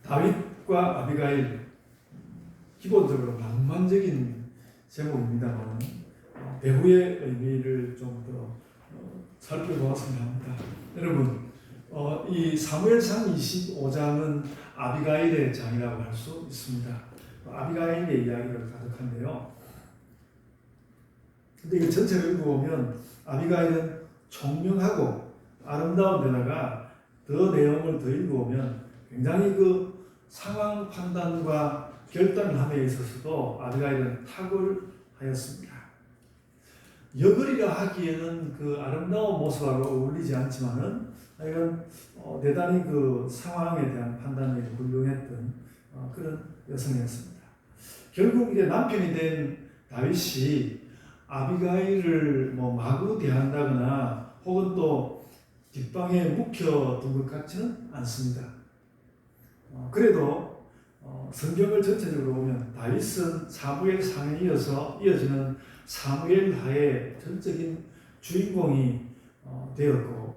다윗과 아비가일, 기본적으로 낭만적인 제목입니다만 배후의 의미를 좀 더 살펴보았으면 합니다. 여러분, 이 사무엘상 25장은 아비가일의 장이라고 할 수 있습니다. 아비가일의 이야기를 가득한데요. 근데 이 전체를 읽어보면 아비가일은 총명하고 아름다운 데다가 더 내용을 더 읽어보면 굉장히 그 상황 판단과 결단을 함에 있어서도 아비가일은 탁월하였습니다. 여걸이라 하기에는 그 아름다운 모습하고 어울리지 않지만은 이건 대단히 그 상황에 대한 판단이 훌륭했던 그런 여성이었습니다. 결국 이제 남편이 된 다윗이 아비가일을 마구 대한다거나 혹은 또 뒷방에 묵혀둔 것 같지는 않습니다. 그래도 성경을 전체적으로 보면 다윗은 사무엘상에 이어지는 사무엘하의 전적인 주인공이 되었고,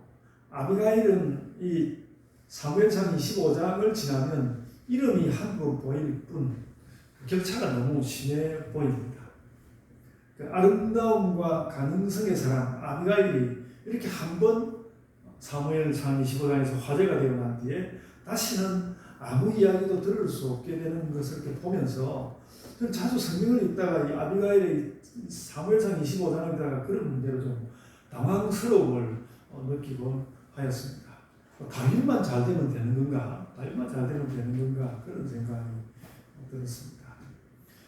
아비가일은 이 사무엘상 25장을 지나면 이름이 한 번 보일 뿐 격차가 너무 심해 보입니다. 그 아름다움과 가능성의 사람 아비가일이 이렇게 한 번 사무엘상 25장에서 화제가 되어 난 뒤에 다시는 아무 이야기도 들을 수 없게 되는 것을 이렇게 보면서 저는 자주 성경을 읽다가 이 아비가일의 사무엘상 25장을 읽다가 그런 문제로 좀 당황스러움을 느끼곤 하였습니다. 다윗만 잘 되면 되는 건가? 다윗만 잘 되면 되는 건가? 그런 생각이 들었습니다.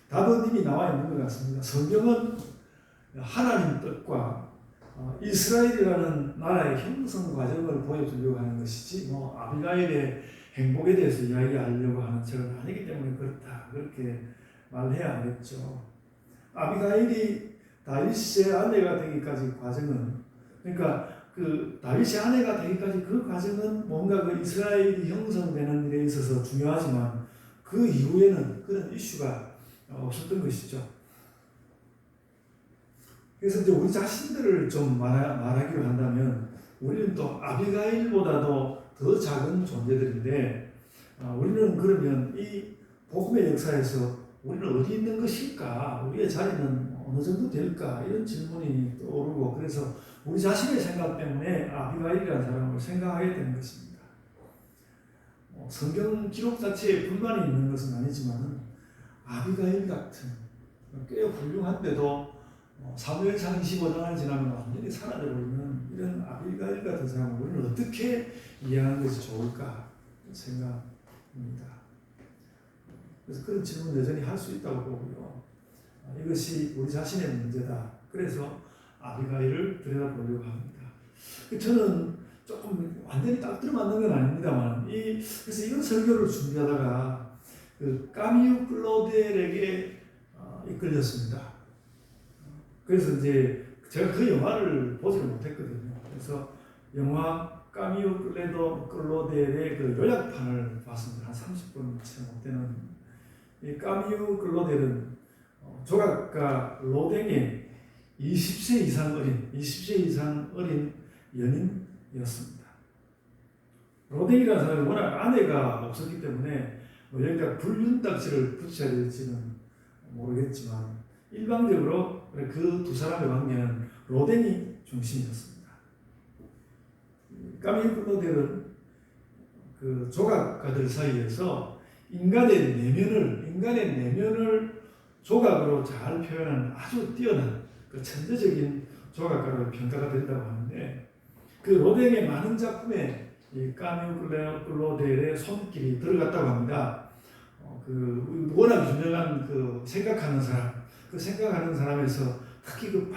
답은 이미 나와 있는 것 같습니다. 성경은 하나님 뜻과 이스라엘이라는 나라의 형성 과정을 보여주려고 하는 것이지 아비가일의 행복에 대해서 이야기하려고 하는 책은 아니기 때문에 그렇다 그렇게 말해야 하겠죠. 아비가일이 다윗의 아내가 되기까지 과정은, 그러니까 그 다윗의 아내가 되기까지 그 과정은 뭔가 그 이스라엘이 형성되는 일에 있어서 중요하지만 그 이후에는 그런 이슈가 없었던 것이죠. 그래서 이제 우리 자신들을 좀 말하기로 한다면 우리는 또 아비가일보다도 더 작은 존재들인데 우리는 그러면 이 복음의 역사에서 우리는 어디 있는 것일까? 우리의 자리는 어느 정도 될까? 이런 질문이 떠오르고, 그래서 우리 자신의 생각 때문에 아비가일이라는 사람을 생각하게 되는 것입니다. 성경 기록 자체에 불만이 있는 것은 아니지만 아비가일 같은 꽤 훌륭한데도 사무엘상 25장을 지나면 완전히 사라져버리는 이런 아비가일 같은 사람을 우리는 어떻게 이해하는 것이 좋을까 생각합니다. 그래서 그런 질문 여전히 할 수 있다고 보고요. 이것이 우리 자신의 문제다. 그래서 아비가일을 들여다보려고 합니다. 저는 조금 완전히 딱 들어맞는 건 아닙니다만, 그래서 이런 설교를 준비하다가 그 까미유 클로델에게 이끌렸습니다. 그래서 이제 제가 그 영화를 보지를 못했거든요. 그래서 영화 까미유 클로델의 그 요약판을 봤습니다. 한 30분 채 못 되는. 이 까미유 클로델은 조각가 로댕의 20세 이상 어린 연인이었습니다. 로댕이라는 사람은 워낙 아내가 없었기 때문에 여기다 불륜딱지를 붙여야 될지는 모르겠지만 일방적으로 그 두 사람의 관계는 로댕이 중심이었습니다. 까미유 클로델은 그 조각가들 사이에서 인간의 내면을 조각으로 잘 표현하는 아주 뛰어난 그 천재적인 조각가로 평가가 된다고 하는데, 그 로댕의 많은 작품에 이 까미유 클로델의 손길이 들어갔다고 합니다. 그 워낙 유명한 그 생각하는 사람에서 특히 그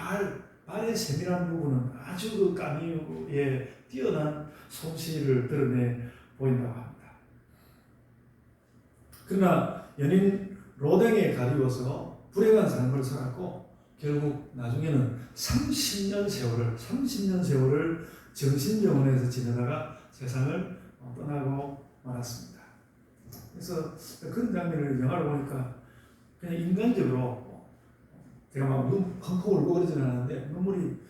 발의 세밀한 부분은 아주 그 까미유의 뛰어난 솜씨를 드러내 보인다고 합니다. 그러나 연인 로댕에 가리워서 불행한 삶을 살았고 결국 나중에는 30년 세월을 정신병원에서 지내다가 세상을 떠나고 말았습니다. 그래서 그런 장면을 영화를 보니까 그냥 인간적으로 제가 막 펑펑 울고 그러지는 않았는데 눈물이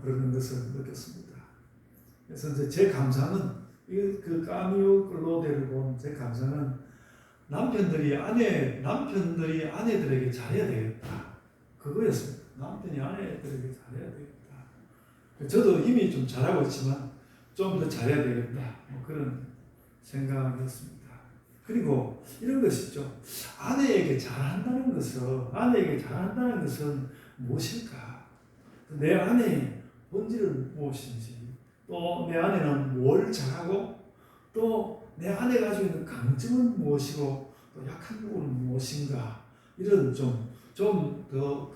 흐르는 것을 느꼈습니다. 그래서 이제 제 감상은 그 까미오 클로데를 본 제 감상은 남편들이 아내들에게 잘해야 되겠다. 그거였습니다. 남편이 아내들에게 잘해야 되겠다. 저도 이미 좀 잘하고 있지만 좀 더 잘해야 되겠다. 뭐 그런 생각이었습니다. 그리고 이런 것이죠. 아내에게 잘한다는 것은 무엇일까? 내 아내의 본질은 무엇인지, 또 내 아내는 뭘 잘하고, 또 내 아내가 가지고 있는 강점은 무엇이고, 또 약한 부분은 무엇인가, 이런 좀 더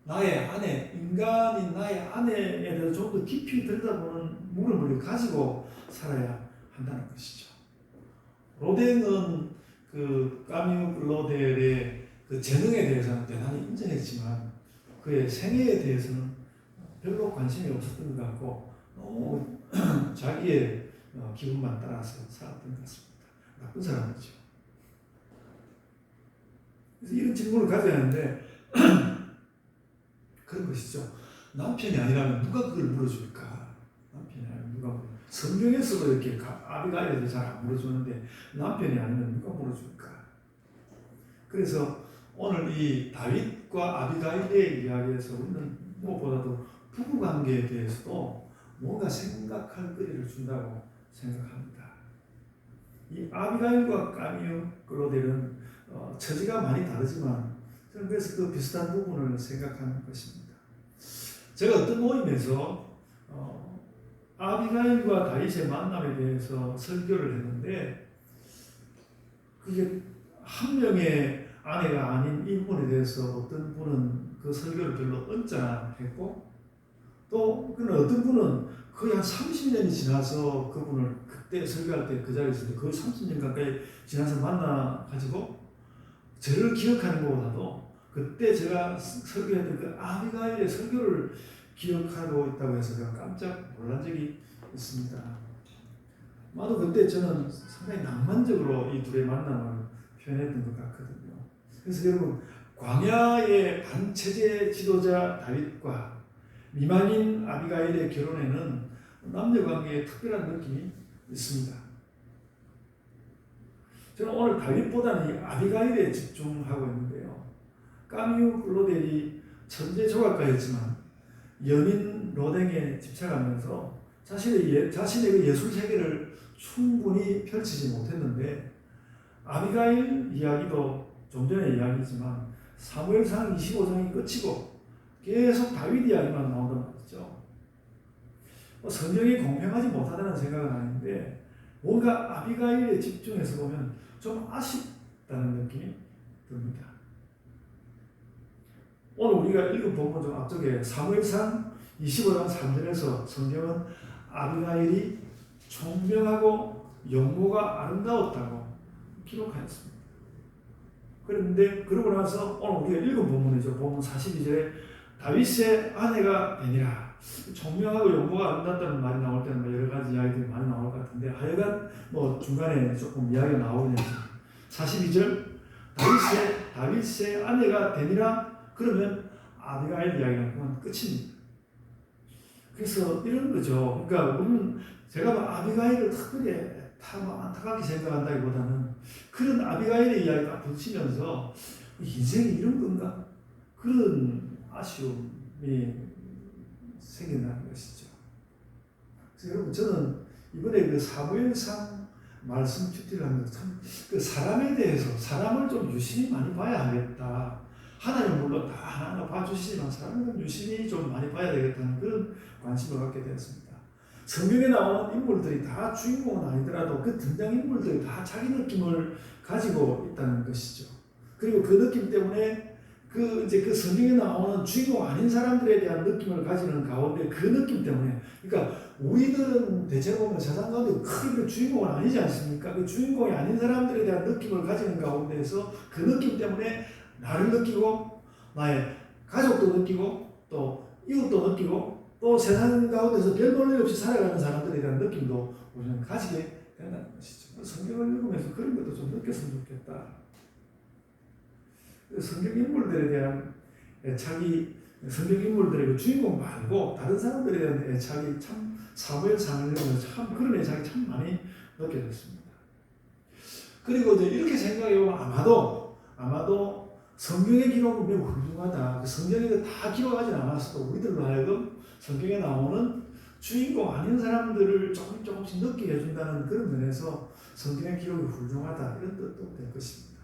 나의 아내, 인간인 나의 아내에 대해서 좀 더 깊이 들여다보는 물음을 가지고 살아야 한다는 것이죠. 로댕은 그 까미우 로델의 그 재능에 대해서는 대단히 인정했지만 그의 생애에 대해서는 별로 관심이 없었던 것 같고 너무 자기의 기분만 따라서 살았던 것 같습니다. 나쁜 사람이죠. 그래서 이런 질문을 가져야 하는데 그런 것이죠. 남편이 아니라면 누가 그걸 물어줄까? 남편이 아니면 누가 물어줄까? 성경에서도 이렇게 아비가일에도 잘 안 물어주는데 남편이 아니면 누가 물어줄까? 그래서 오늘 이 다윗과 아비가일의 이야기에서 우리는 무엇보다도 부부관계에 대해서도 뭔가 생각할 거리를 준다고 생각합니다. 이 아비가일과 까미오 클로델은 처지가 많이 다르지만 저는 그래서 그 비슷한 부분을 생각하는 것입니다. 제가 어떤 모임에서 아비가일과 다윗의 만남에 대해서 설교를 했는데 그게 한 명의 아내가 아닌 인물에 대해서 어떤 분은 그 설교를 별로 언짢아했고 또 어떤 분은 거의 한 30년이 지나서 그분을 그때 설교할 때 그 자리에서 거의 30년 가까이 지나서 만나가지고 저를 기억하는 것보다도 그때 제가 설교했던 그 아비가일의 설교를 기억하고 있다고 해서 제가 깜짝 놀란 적이 있습니다. 아마도 그때 저는 상당히 낭만적으로 이 둘의 만남을 표현했던 것 같거든요. 그래서 여러분 광야의 반체제 지도자 다윗과 미망인 아비가일의 결혼에는 남녀관계에 특별한 느낌이 있습니다. 저는 오늘 다윗보다는 아비가일에 집중하고 있는데요. 까미우 클로델이 천재 조각가였지만 연인 로댕에 집착하면서 자신의 그 예술 세계를 충분히 펼치지 못했는데 아비가일 이야기도 좀 전의 이야기지만 사무엘상 25장이 끝이고 계속 다윗 이야기만 나온단 말이죠. 성경이 공평하지 못하다는 생각은 아닌데 뭔가 아비가일에 집중해서 보면 좀 아쉽다는 느낌이 듭니다. 오늘 우리가 읽은 본문 좀 앞쪽에 사무엘상 25장 3절에서 성경은 아비가일이 총명하고 용모가 아름다웠다고 기록하였습니다. 그런데 그러고 나서 오늘 우리가 읽은 본문이죠. 본문 42절에 다윗의 아내가 되니라. 총명하고 용모가 아름답다는 말이 나올 때는 여러 가지 이야기들이 많이 나올 것 같은데 하여간 중간에 조금 이야기가 나오긴 했죠. 42절 다윗의 아내가 되니라. 그러면 아비가일 이야기는 끝입니다. 그래서 이런 거죠. 그러니까 우리는 제가 아비가일을 특별히 안타깝게 생각한다기보다는 그런 아비가일의 이야기가 붙이면서 인생이 이런 건가? 그런 아쉬움이 생긴다는 것이죠. 그래서 여러분 저는 이번에 그 사무엘상 말씀 큐티를 하면서 참 그 사람에 대해서 사람을 좀 유심히 많이 봐야 하겠다. 하나님은 물론 다 하나하나 봐주시지만 사람은 유심히 좀 많이 봐야 되겠다는 그런 관심을 갖게 되었습니다. 성경에 나오는 인물들이 다 주인공은 아니더라도 그 등장인물들이 다 자기 느낌을 가지고 있다는 것이죠. 그리고 그 느낌 때문에 그 성경에 나오는 주인공 아닌 사람들에 대한 느낌을 가지는 가운데 그 느낌 때문에 그러니까 우리들은 대체로 보면 세상 가운데 크게 주인공은 아니지 않습니까? 그 주인공이 아닌 사람들에 대한 느낌을 가지는 가운데에서 그 느낌 때문에 나를 느끼고 나의 가족도 느끼고 또 이웃도 느끼고 또 세상 가운데서 별 볼일 없이 살아가는 사람들에 대한 느낌도 우리는 가지게 된다는 것이죠. 성경을 읽으면서 그런 것도 좀 느꼈으면 좋겠다. 성경 인물들에 대한 애착이 성경 인물들의 그 주인공 말고 다른 사람들에 대한 애착이 참 사무엘상을 읽으면서 참 그런 애착이 참 많이 느껴졌습니다. 그리고 이제 이렇게 생각해보면 아마도 성경의 기록은 매우 훌륭하다. 그 성경에 다 기록하진 않았어도 우리들로 하여금 성경에 나오는 주인공 아닌 사람들을 조금씩 느끼게 해준다는 그런 면에서 성경의 기록이 훌륭하다 이런 뜻도 될 것입니다.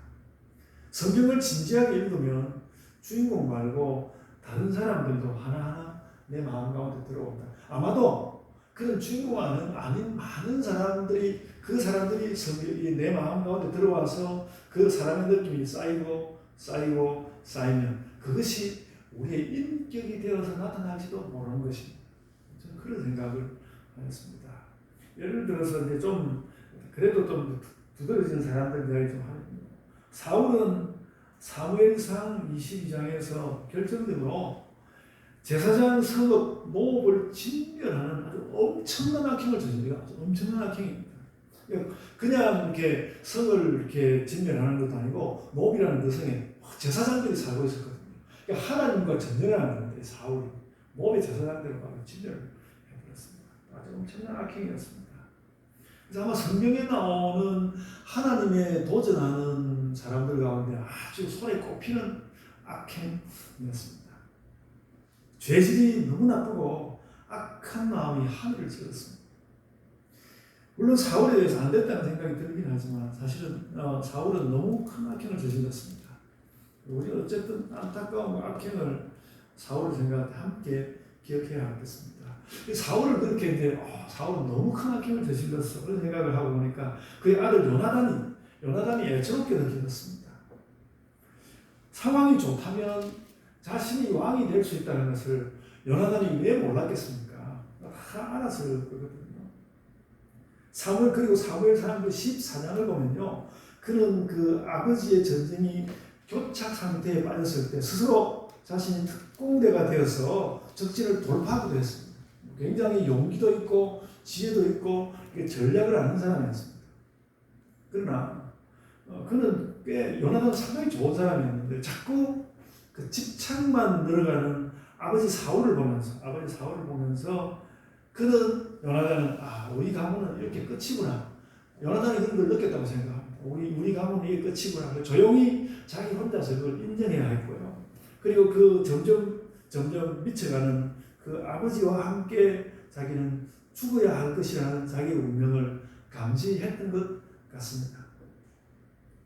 성경을 진지하게 읽으면 주인공 말고 다른 사람들도 하나하나 내 마음 가운데 들어온다. 아마도 그런 주인공 아닌 많은 사람들이 그 사람들이 내 마음 가운데 들어와서 그 사람의 느낌이 쌓이면 그것이 우리의 인격이 되어서 나타날지도 모르는 것입니다. 저는 그런 생각을 하였습니다. 예를 들어서 이제 좀 그래도 좀 두드러진 사람들 이야기 좀 하면요. 사울은 사무엘상 22장에서 결정적으로 제사장 성읍 노업을 진멸하는 아주 엄청난 악행을 저지르고 엄청난 악행입니다. 그냥 이렇게 성을 이렇게 진멸하는 것도 아니고 노업이라는 그 성에 제사장들이 살고 있었거든요. 그러니까 하나님과 전쟁하는 건데 사울이 노업의 제사장들을 바로 진멸해버렸습니다. 아주 엄청난 악행이었습니다. 그래서 아마 성경에 나오는 하나님에 도전하는 사람들 가운데 아주 손에 꼽히는 악행이었습니다. 죄질이 너무 나쁘고 악한 마음이 하늘을 찔렀습니다. 물론 사울에 대해서 안 됐다는 생각이 들긴 하지만 사실은 사울은 너무 큰 악행을 저질렀습니다. 우리는 어쨌든 안타까운 악행을 사울을 생각할 때 함께 기억해야 하겠습니다. 사울을 그렇게 이제 사울은 너무 큰 악행을 저질렀어 그런 생각을 하고 보니까 그의 아들 요나단이 애처롭게 느껴졌습니다. 상황이 좋다면 자신이 왕이 될 수 있다는 것을 요나단이 왜 몰랐겠습니까? 알았을 거거든요. 그리고 사무엘상 14장을 보면요, 그는 그 아버지의 전쟁이 교착 상태에 빠졌을 때 스스로 자신이 특공대가 되어서 적진을 돌파하기도 했습니다. 굉장히 용기도 있고 지혜도 있고 전략을 아는 사람이었습니다. 그러나 그는 꽤 요나단은 상당히 좋은 사람이었는데 자꾸 그 집착만 늘어가는 아버지 사울을 보면서 그는 요나단은 우리 가문은 이렇게 끝이구나. 요나단이 그런 걸 느꼈다고 생각합니다. 우리 가문은 이게 끝이구나. 조용히 자기 혼자서 그걸 인정해야 했고요. 그리고 그 점점 미쳐가는 그 아버지와 함께 자기는 죽어야 할 것이라는 자기의 운명을 감지했던 것 같습니다.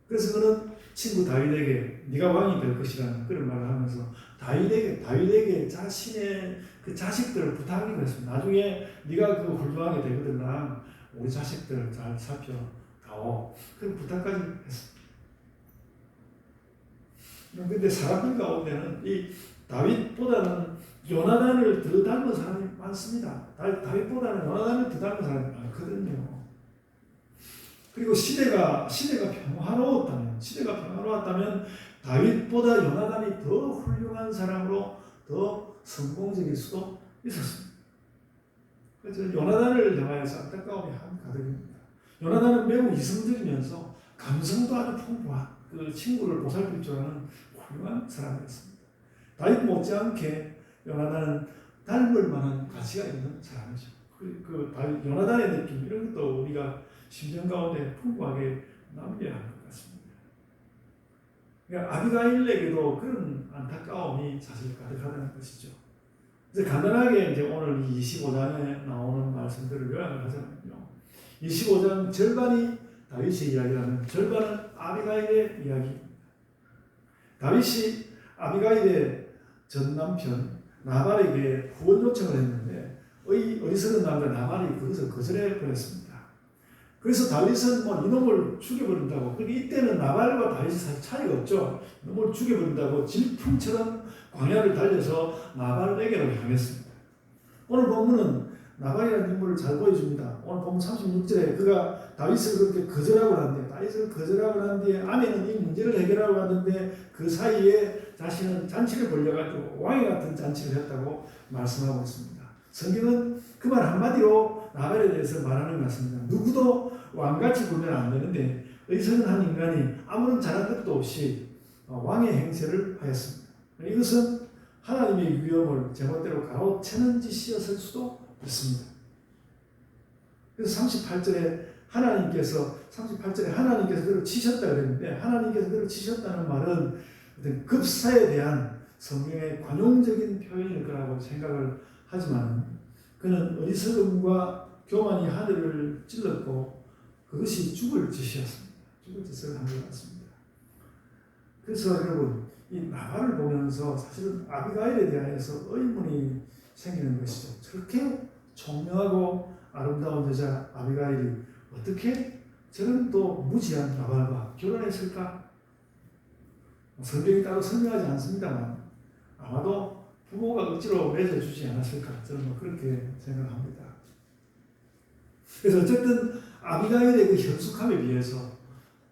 그래서 그는 친구 다윗에게 네가 왕이 될 것이라는 그런 말을 하면서 다윗에게 자신의 그 자식들을 부탁하기로 했습니다. 나중에 네가 그 훌륭하게 되거든 우리 자식들을 잘 살펴다오. 그런 부탁까지 했습니다. 그런데 사람들 가운데는 이 다윗보다는 요나단을 더 닮은 사람이 많습니다. 다윗보다는 요나단을 더 닮은 사람이 많거든요. 그리고 시대가 평화로웠다면 다윗보다 요나단이 더 훌륭한 사람으로 더 성공적일 수도 있었습니다. 그래서 요나단을 향하여서 안타까움이 한가득입니다. 요나단은 매우 이성적이면서 감성도 아주 풍부한 그 친구를 보살필 줄 아는 훌륭한 사람이었습니다. 다윗 못지않게 요나단은 닮을 만한 가치가 있는 사람이죠. 다윗 요나단의 느낌 이런 것도 우리가 심정 가운데 풍부하게 남겨야 할 것 같습니다. 그러니까 아비가일에게도 그런 안타까움이 사실 가득하다는 것이죠. 그래서 간단하게 이제 오늘 25장에 나오는 말씀들을 요약을 하자면요. 25장 절반이 다윗의 이야기라면 절반은 아비가일의 이야기입니다. 다윗이 아비가일의 전 남편 나발에게 후원 요청을 했는데 어리석은 남자 나발이 그것을 거절해 버렸습니다. 그래서 다윗은 이놈을 죽여버린다고. 그런데 이때는 나발과 다윗이 사실 차이가 없죠. 이놈을 죽여버린다고 질풍처럼 광야를 달려서 나발에게로 향했습니다. 오늘 본문은 나발이라는 인물을 잘 보여줍니다. 오늘 본문 36절에 그가 다윗을 그렇게 거절하고 난 뒤에 아내는 이 문제를 해결하고 하는데 그 사이에 자신은 잔치를 벌려가지고 왕이 같은 잔치를 했다고 말씀하고 있습니다. 성경은 그 말 한마디로 나발에 대해서 말하는 것 같습니다. 누구도 왕같이 굴면 안 되는데 어리석은 한 인간이 아무런 잘한 것도 없이 왕의 행세를 하였습니다. 이것은 하나님의 위엄을 제멋대로 가로채는 짓이었을 수도 있습니다. 그래서 38절에 하나님께서 그를 치셨다 그랬는데, 하나님께서 그를 치셨다는 말은 어떤 급사에 대한 성경의 관용적인 표현일 거라고 생각을 하지만, 그는 어리석음과 교만이 하늘을 찔렀고 그것이 죽을 짓이었습니다. 죽을 짓을 한 것 같습니다. 그래서 여러분, 이 나발을 보면서 사실은 아비가일에 대해서 의문이 생기는 것이죠. 저렇게 총명하고 아름다운 여자 아비가일이 어떻게 저런 또 무지한 나발과 결혼했을까? 성경이 따로 설명하지 않습니다만 아마도 부모가 억지로 맺어주지 않았을까, 저는 그렇게 생각합니다. 그래서 어쨌든 아비가일의 그 현숙함에 비해서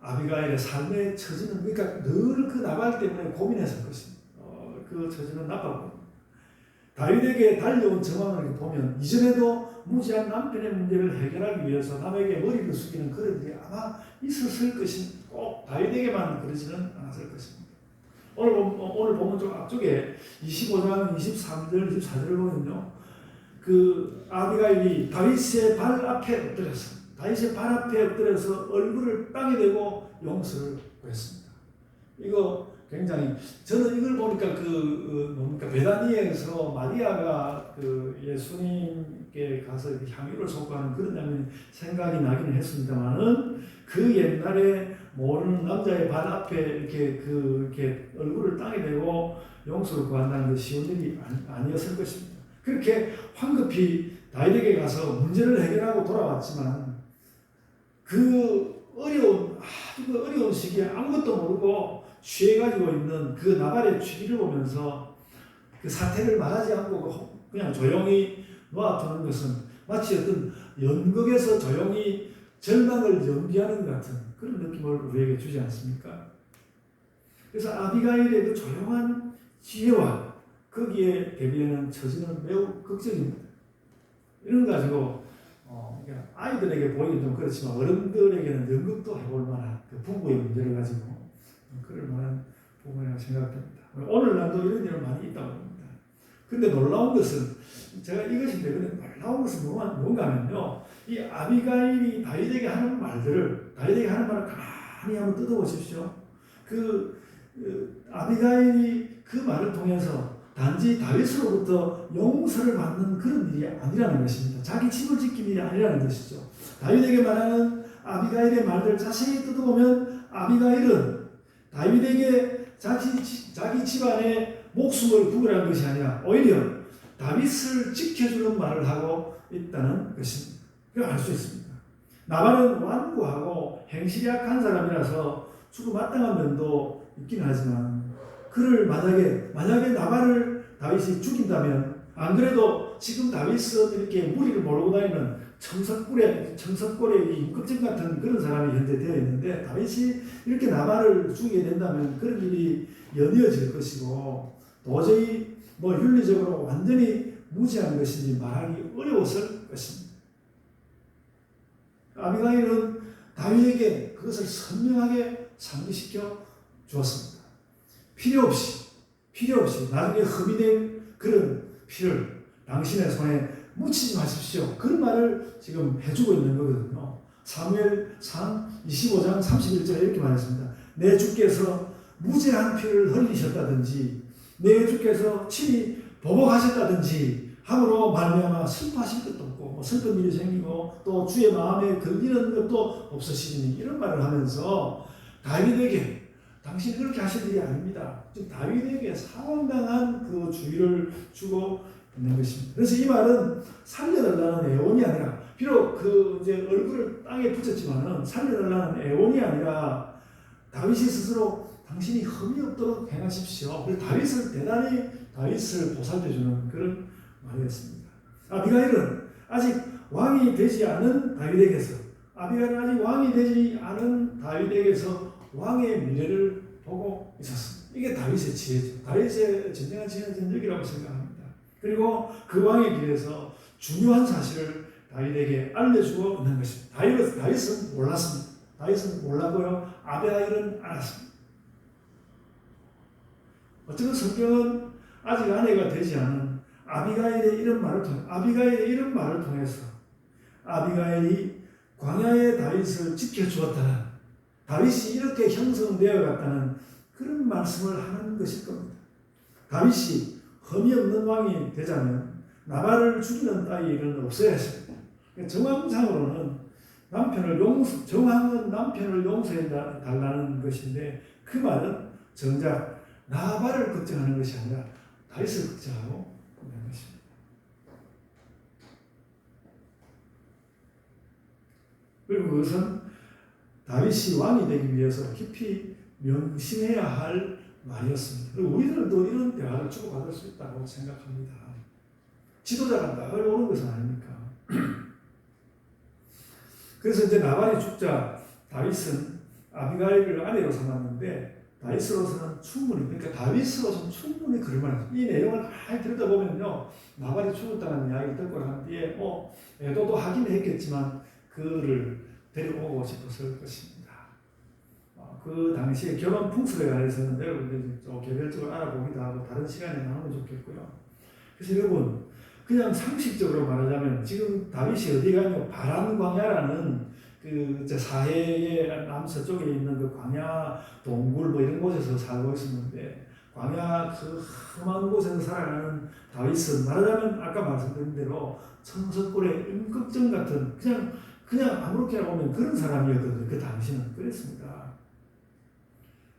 아비가일의 삶의 처지는, 그러니까 늘 그 나발 때문에 고민했을 것입니다. 그 처지는 나빴고, 다윗에게 달려온 정황을 보면 이전에도 무지한 남편의 문제를 해결하기 위해서 남에게 머리를 숙이는 그런 일이 아마 있었을 것입니다. 꼭 다윗에게만 그러지는 않았을 것입니다. 오늘 보면 좀 앞쪽에 25장 23절 24절을 보면요, 그 아비가일이 다윗의 발 앞에 엎드려서 얼굴을 땅에 대고 용서를 구했습니다. 이거 굉장히, 저는 이걸 보니까 베다니에서 마리아가 그 예수님께 가서 향유를 쏟고하는 그런 장면이 생각이 나기는 했습니다만은, 그 옛날에 모르는 남자의 발 앞에 이렇게 얼굴을 땅에 대고 용서를 구한다는 것이 쉬운 일이 아니었을 것입니다. 그렇게 황급히 다윗에게 가서 문제를 해결하고 돌아왔지만, 아주 어려운 시기에 아무것도 모르고 취해가지고 있는 그 나발의 취기를 보면서 그 사태를 말하지 않고 그냥 조용히 놓아두는 것은 마치 어떤 연극에서 조용히 절망을 연기하는 것 같은 그런 느낌을 우리에게 주지 않습니까? 그래서 아비가일의 그 조용한 지혜와 거기에 대비하는 처지는 매우 극적입니다. 이런 거 가지고 아이들에게 보이긴 좀 그렇지만 어른들에게는 연극도 해볼 만한 그 부부의 문제를 가지고 그럴 만한 부분이라고 생각됩니다. 오늘날도 이런 일은 많이 있다고 봅니다. 근데 놀라운 것은, 제가 이것인데, 근데 놀라운 것은 뭔가 하면요, 이 아비가일이 다윗에게 하는 말을 가만히 한번 뜯어보십시오. 아비가일이 그 말을 통해서 단지 다윗으로부터 용서를 받는 그런 일이 아니라는 것입니다. 자기 집을 지키는 일이 아니라는 것이죠. 다윗에게 말하는 아비가일의 말들 자세히 뜯어보면, 아비가일은 다윗에게 자기 집안의 목숨을 구걸한 것이 아니라 오히려 다윗을 지켜주는 말을 하고 있다는 것입니다. 그걸 알 수 있습니다. 나발은 완고하고 행실이 약한 사람이라서 죽어마땅한 면도 있긴 하지만, 그를 만약에 나발을 다윗이 죽인다면, 안 그래도 지금 다윗은 이렇게 무리를 몰고 다니는 청석골의 임금증 같은 그런 사람이 현재 되어 있는데, 다윗이 이렇게 나발을 죽이게 된다면 그런 일이 연이어질 것이고, 도저히 윤리적으로 완전히 무지한 것인지 말하기 어려웠을 것입니다. 아비가일은 다윗에게 그것을 선명하게 상기시켜 주었습니다. 필요 없이 나중에 흠이 될 그런 피를 당신의 손에 묻히지 마십시오. 그런 말을 지금 해주고 있는 거거든요. 사무엘상 25장 31절에 이렇게 말했습니다. 내 주께서 무죄한 피를 흘리셨다든지 내 주께서 친히 보복하셨다든지 함으로 말미암아 슬퍼하실 것도 없고, 슬픈 일이 생기고 또 주의 마음에 걸리는 것도 없으시니, 이런 말을 하면서 다윗에게, 당신이 그렇게 하실 일이 아닙니다, 즉 다윗에게 상당한 그 주의를 주고 있는 것입니다. 그래서 이 말은 살려달라는 애원이 아니라, 비록 이제 얼굴을 땅에 붙였지만은 살려달라는 애원이 아니라 다윗이 스스로 당신이 흠이 없도록 행하십시오. 그래서 다윗을 보살펴주는 그런 말이었습니다. 아비가일은 아직 왕이 되지 않은 다윗에게서 왕의 미래를 보고 있었습니다. 이게 다윗의 지혜죠. 다윗의 진정한 지혜는 여기라고 생각합니다. 그리고 그 왕의 길에서 중요한 사실을 다윗에게 알려주고 있는 것입니다. 다윗은 몰랐습니다. 다윗은 몰랐고요, 아비가일은 알았습니다. 어쩌면 성경은 아직 아내가 되지 않은 아비가일의 이런 말을 통해서 아비가일이 광야의 다윗을 지켜주었다는, 다윗이 이렇게 형성되어 갔다는 그런 말씀을 하는 것일 겁니다. 다윗이 흠이 없는 왕이 되자면 나발을 죽이는 따위는 없어야 했습니다. 정황상으로는 정황은 남편을 용서해 달라는 것인데, 그 말은 정작 나발을 걱정하는 것이 아니라 다윗을 걱정하고 있는 것입니다. 그리고 그것은 다윗이 왕이 되기 위해서 깊이 명심해야 할 말이었습니다. 그리고 우리들도 이런 대화를 주고받을 수 있다고 생각합니다. 지도자가 나를 오는 것은 아닙니까? 그래서 이제 나발이 죽자 다윗은 아비가일을 아내로 삼았는데, 다윗으로서는 충분히, 그러니까 다윗으로서는 충분히 그럴만해요. 이 내용을 많이 들여다보면요, 나발이 죽었다는 이야기를 듣고 난 뒤에 애도도 하긴 했겠지만 그를 데려오고 싶었을 것입니다. 그 당시에 결혼 풍습에 관해서는 여러분들이 좀 개별적으로 알아보기도 하고 다른 시간에 나누면 좋겠고요. 그래서 여러분, 그냥 상식적으로 말하자면 지금 다윗이 어디 가냐, 바람 광야라는 그 사해의 남서쪽에 있는 그 광야 동굴 뭐 이런 곳에서 살고 있었는데, 광야 그 험한 곳에서 살아가는 다윗은 말하자면 아까 말씀드린 대로 청석골의 임꺽정 같은 그냥 아무렇게나 보면 그런 사람이었거든요. 그 당시는 그랬습니다.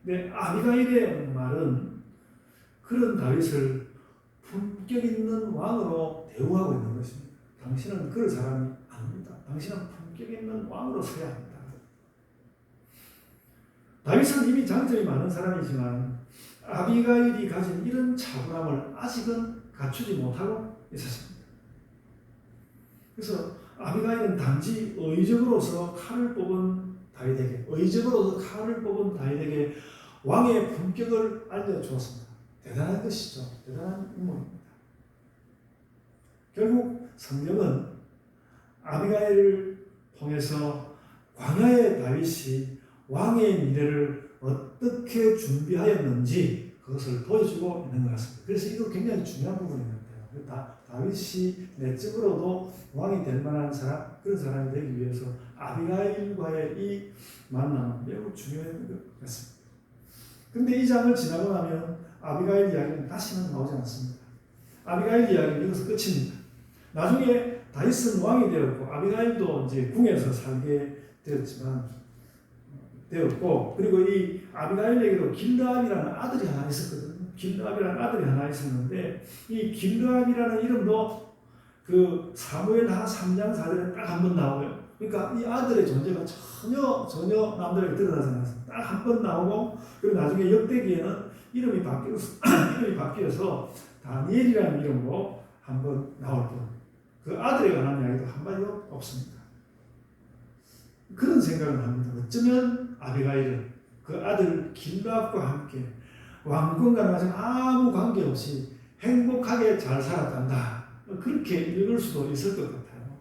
근데 아비가일의 말은 그런 다윗을 품격 있는 왕으로 대우하고 있는 것입니다. 당신은 그런 사람이 아닙니다. 당신은 품격 있는 왕으로 서야 합니다. 다윗은 이미 장점이 많은 사람이지만 아비가일이 가진 이런 차분함을 아직은 갖추지 못하고 있었습니다. 그래서 아비가일은 단지 의적으로서 칼을 뽑은 다윗에게 왕의 품격을 알려주었습니다. 대단한 것이죠. 대단한 인물입니다. 결국 성경은 아비가일을 통해서 광야의 다윗이 왕의 미래를 어떻게 준비하였는지 그것을 보여주고 있는 것 같습니다. 그래서 이거 굉장히 중요한 부분인 것 같아요. 다윗이 내적으로도 왕이 될 만한 사람, 그런 사람이 되기 위해서 아비가일과의 이 만남은 매우 중요한 것 같습니다. 근데 이 장을 지나고 나면 아비가일 이야기는 다시는 나오지 않습니다. 아비가일 이야기는 여기서 끝입니다. 나중에 다윗은 왕이 되었고 아비가일도 이제 궁에서 살게 되었고, 그리고 이 아비가일에게도 길르압이라는 아들이 하나 있었거든요. 길르압이라는 아들이 하나 있었는데, 이 길르압이라는 이름도 그 사무엘하 3장 4절에 딱 한 번 나오고요. 그러니까 이 아들의 존재가 전혀 남들에게 드러나지 않았습니다. 딱 한 번 나오고, 그리고 나중에 역대기에는 이름이 바뀌어서 다니엘이라는 이름으로 한 번 나올 뿐, 그 아들에 관한 이야기도 한마디도 없습니다. 그런 생각을 합니다. 어쩌면 아비가일은 그 아들 길르압과 함께 왕권과 가진 아무 관계없이 행복하게 잘 살았단다, 그렇게 읽을 수도 있을 것 같아요.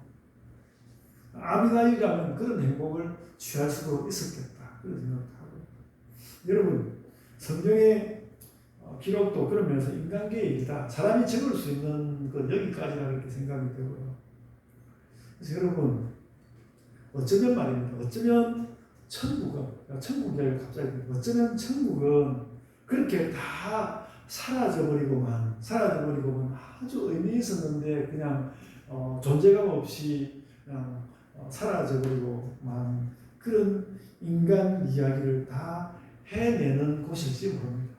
아비가일이라면 그런 행복을 취할 수도 있었겠다, 그런 생각을 하고, 여러분, 성경의 기록도 그런 면에서 인간계의 일이다, 사람이 적을 수 있는 건 여기까지라 그렇게 생각이 되고요. 그래서 여러분, 어쩌면 말입니다. 어쩌면 천국 이야기를 갑자기, 어쩌면 천국은 그렇게 다 사라져버리고만 아주 의미 있었는데 그냥 존재감 없이 그냥 사라져버리고만 그런 인간 이야기를 다 해내는 곳일지 모릅니다.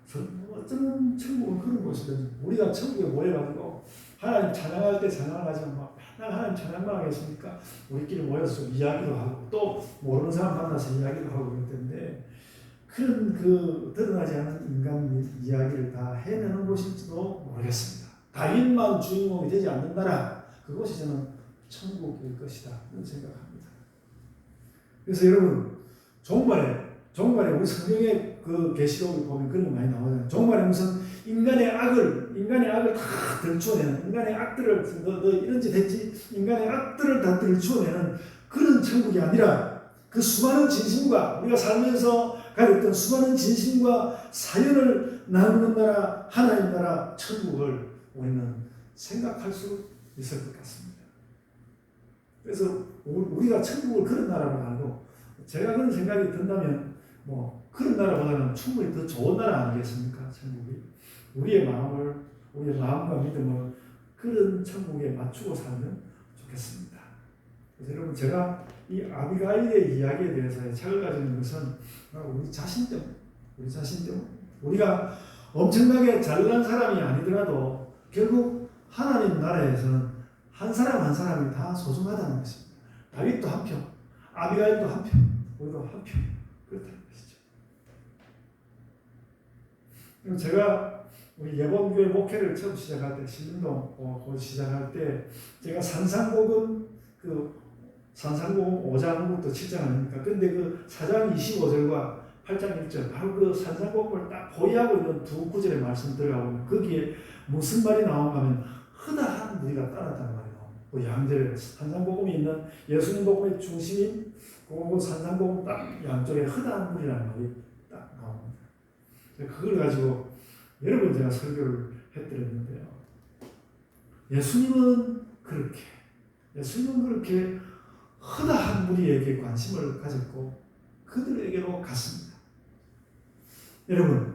어쩌면 천국은 그런 곳이거든요. 우리가 천국에 모여가지고 하나님 찬양할 때 찬양을 하지만 막 맨날 하나님 찬양만 하겠습니까? 우리끼리 모여서 좀 이야기도 하고 또 모르는 사람 만나서 이야기도 하고 그럴 텐데, 그런 그 드러나지 않은 인간 이야기를 다 해내는 곳일지도 모르겠습니다. 다윗만 주인공이 되지 않는 나라, 그것이 저는 천국일 것이다, 이런 생각합니다. 그래서 여러분, 종말에 우리 성경의 그 계시록을 보면 그런 거 많이 나오잖아요. 종말에 무슨 인간의 악을 다 들추어내는, 인간의 악들을 너 이런 짓 했지, 인간의 악들을 다 들추어내는 그런 천국이 아니라, 그 수많은 진심과 우리가 살면서 가졌던 수많은 진심과 사연을 나누는 나라, 하나님 나라, 천국을 우리는 생각할 수 있을 것 같습니다. 그래서 우리가 천국을 그런 나라로 알고, 제가 그런 생각이 든다면 뭐 그런 나라보다는 충분히 더 좋은 나라 아니겠습니까? 천국이. 우리의 마음과 믿음을 그런 천국에 맞추고 살면 좋겠습니다. 그래서 여러분, 제가 이 아비가일의 이야기에 대해서 책을 가지는 것은 우리 자신 때문에, 우리가 엄청나게 잘난 사람이 아니더라도 결국 하나님 나라에서는 한 사람 한 사람이 다 소중하다는 것입니다. 다윗도 한 표, 아비가일도 한 표, 우리도 한 표, 그렇다는 것이죠. 그럼 제가 우리 예본교회 목회를 처음 시작할 때, 신림동 시작할 때, 제가 산상복음 5장부터 7장 아닙니까? 근데 그 4장 25절과 8장 1절, 바로 그 산상복음을 딱 보유하고 있는 두 구절의 말씀 들어가보면 거기에 무슨 말이 나오는가 하면 허다한 무리가 따랐다는 말이 나옵니다. 그 양절에 산상복음이 있는 예수님 복음의 중심인 그 산상복음 딱 양쪽에 허다한 무리라는 말이 딱 나옵니다. 그걸 가지고 여러 번 제가 설교를 해드렸는데요. 예수님은 그렇게 허다한 무리에게 관심을 가졌고 그들에게로 갔습니다. 여러분,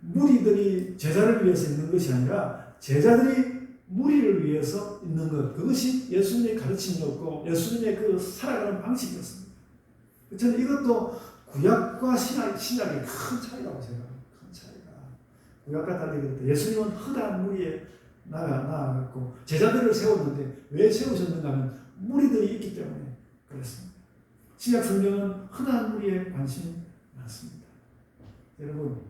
무리들이 제자를 위해서 있는 것이 아니라 제자들이 무리를 위해서 있는 것, 그것이 예수님의 가르침이었고 예수님의 그 살아가는 방식이었습니다. 저는 이것도 구약과 신약의 큰 차이라고 생각합니다. 큰 차이가. 구약과 달리 예수님은 허다한 무리에 나아갔고 제자들을 세웠는데 왜 세우셨는가 하면 무리들이 있기 때문에 그렇습니다. 신약 성경은 허다한 무리에 관심이 많습니다. 여러분,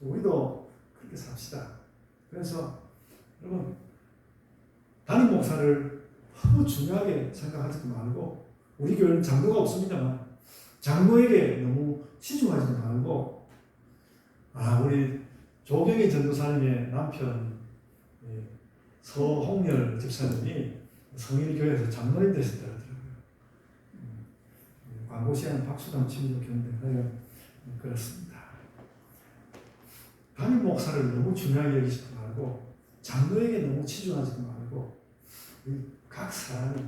우리도 그렇게 삽시다. 그래서 여러분, 담임 목사를 너무 중요하게 생각하지 말고, 우리 교회는 장로가 없습니다만 장로에게 너무 치중하지 말고, 우리 조경희 전도사님의 남편 서홍열 집사님이 성일교회에서 장로님 되셨더라고요. 광고 시간 박수담 치면 좋겠는데 그렇습니다. 담임 목사를 너무 중요하게 여기지도 말고 장로에게 너무 치중하지도 말고 우리 각 사람이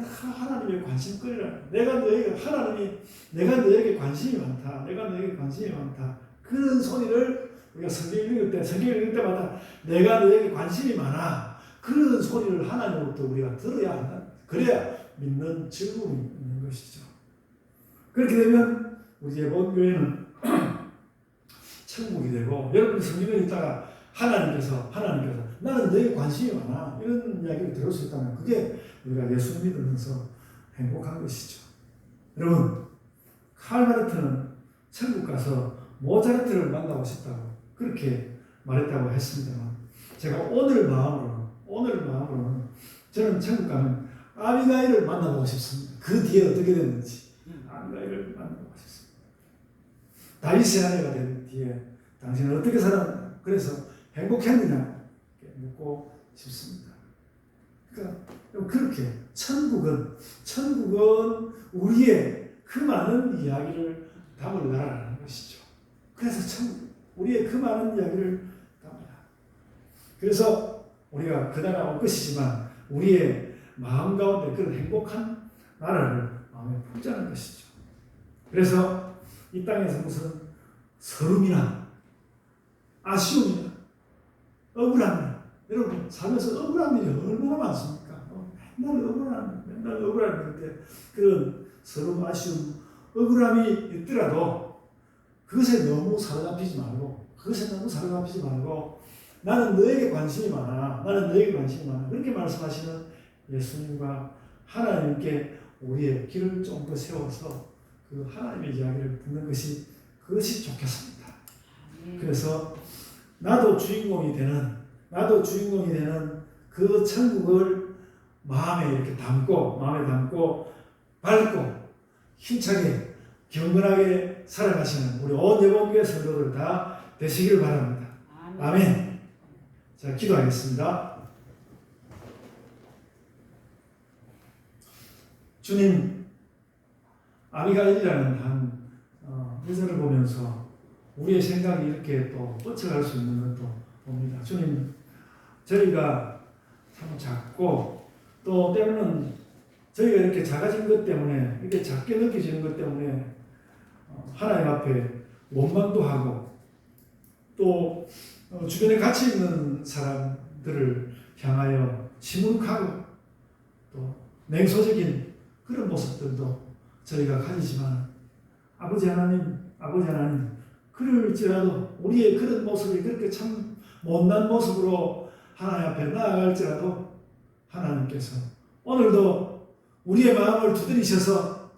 다 하나님의 관심거리라. 내가 너에게 관심이 많다. 그런 소리를 우리가 성경 읽을 때마다 내가 너에게 관심이 많아. 그런 소리를 하나님으로부터 우리가 들어야 한다. 그래야 믿는 즐거움이 있는 것이죠. 그렇게 되면 우리 예본교회는 천국이 되고, 여러분이 성경을 읽다가 하나님께서 나는 너에게 관심이 많아 이런 이야기를 들을 수 있다면 그게 우리가 예수 믿으면서 행복한 것이죠. 여러분, 칼마르트는 천국 가서 모차르트를 만나고 싶다고 그렇게 말했다고 했습니다만, 제가 오늘 마음으로는 저는 천국 가면 아비가일을 만나보고 싶습니다. 그 뒤에 어떻게 됐는지 아비가일을 만나보고 싶습니다. 다윗의 아내가 된 뒤에 당신은 어떻게 살았나, 그래서 행복했느냐 묻고 싶습니다. 그러니까 그렇게 천국은 우리의 그 많은 이야기를 담을 나라라는 것이죠. 그래서 우리의 그 많은 이야기를 담으라. 그래서 우리가 그 나라 올 것이지만 우리의 마음 가운데 그런 행복한 나라를 마음에 품자는 것이죠. 그래서 이 땅에서 무슨 서름이나 아쉬움이나 억울함이나, 여러분 살면서 억울한 일이 얼마나 많습니까? 맨날 억울한 그런 서름, 아쉬움, 억울함이 있더라도 그것에 너무 사로잡히지 말고 나는 너에게 관심이 많아. 그렇게 말씀하시는 예수님과 하나님께 우리의 길을 좀 더 세워서 그 하나님의 이야기를 듣는 것이 그것이 좋겠습니다. 그래서 나도 주인공이 되는 그 천국을 마음에 담고 밝고 힘차게 경건하게 살아가시는 우리 온 예본교회 성도들 다 되시길 바랍니다. 아멘. 자, 기도하겠습니다. 주님, 아비가일이라는 한 여자를 보면서 우리의 생각이 이렇게 또 뻗쳐갈 수 있는 것도 봅니다. 주님, 저희가 참 작고 또 때로는 저희가 이렇게 작아진 것 때문에 이렇게 작게 느껴지는 것 때문에 하나님 앞에 원망도 하고 또 주변에 같이 있는 사람들을 향하여 시무룩하고 또 냉소적인 그런 모습들도 저희가 가지지만 아버지 하나님 그럴지라도 우리의 그런 모습이 그렇게 참 못난 모습으로 하나님 앞에 나아갈지라도 하나님께서 오늘도 우리의 마음을 두드리셔서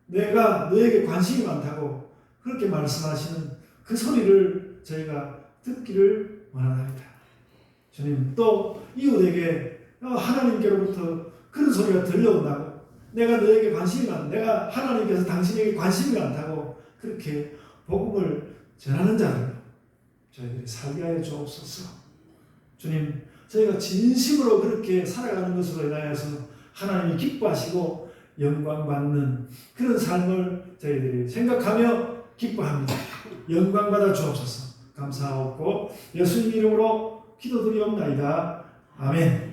내가 너에게 관심이 많다고 그렇게 말씀하시는 그 소리를 저희가 듣기를 원하나이다. 주님, 또 이웃에게 하나님께로부터 그런 소리가 들려온다고 내가 너에게 관심이 많다, 내가 하나님께서 당신에게 관심이 많다고 그렇게 복음을 전하는 자들로 저희들이 살게 하여 주옵소서. 주님, 저희가 진심으로 그렇게 살아가는 것으로 인하여서 하나님이 기뻐하시고 영광받는 그런 삶을 저희들이 생각하며 기뻐합니다. 영광받아 주옵소서. 감사하옵고 예수님 이름으로 기도드리옵나이다. 아멘.